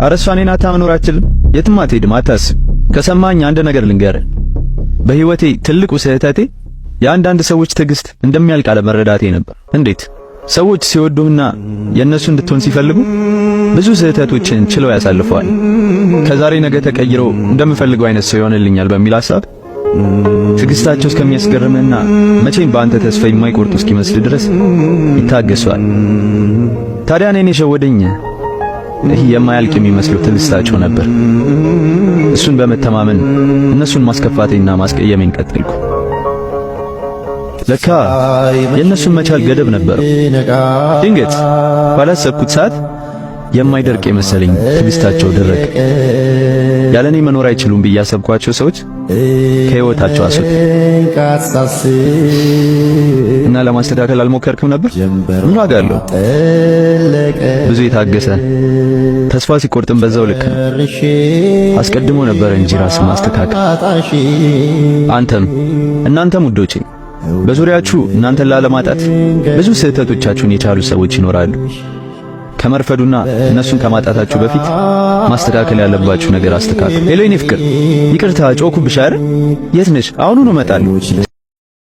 ኧረ እሷ እኔን አታ መኖር አትችልም። የትም አትሄድም፣ አታስብ። ከሰማኝ አንድ ነገር ልንገርህ። በህይወቴ ትልቁ ስህተቴ የአንዳንድ ሰዎች ትዕግስት እንደሚያልቅ አለመረዳቴ ነበር። እንዴት ሰዎች ሲወዱህና የእነሱ እንድትሆን ሲፈልጉ ብዙ ስህተቶችን ችለው ያሳልፈዋል። ከዛሬ ነገ ተቀይረው እንደምፈልገው አይነት ሰው ይሆንልኛል በሚል ሐሳብ ትዕግስታቸው እስከሚያስገርምና መቼም በአንተ ተስፋ የማይቆርጡ እስኪመስል ድረስ ይታገሷል። ታዲያ እኔን የሸወደኝ ይህ የማያልቅ የሚመስለው ትዕግስታቸው ነበር። እሱን በመተማመን እነሱን ማስከፋቴና ማስቀየሜን ቀጠልኩ። ለካ የእነሱን መቻል ገደብ ነበረው። ድንገት ባላሰብኩት ሰዓት የማይደርቅ የመሰለኝ ትዕግስታቸው ደረቀ። ያለኔ መኖር አይችሉም ብዬ ያሰብኳቸው ሰዎች ከህይወታቸው አስወጡ እና ለማስተካከል አልሞከርክም ነበር? ምን ዋጋ አለው? ብዙ የታገሰ ተስፋ ሲቆርጥም በዛው ልክ ነው። አስቀድሞ ነበር እንጂ ራስ ማስተካከል። እናንተም ውዶቼ በዙሪያችሁ እናንተን ላለማጣት ብዙ ስህተቶቻችሁን የቻሉ ሰዎች ይኖራሉ። ከመርፈዱና እነሱን ከማጣታችሁ በፊት ማስተካከል ያለባችሁ ነገር አስተካክሉ። ሄሎ የኔ ፍቅር፣ ይቅርታ ጮኩብሽ አይደል? የት ነሽ? አሁኑኑ እመጣለሁ።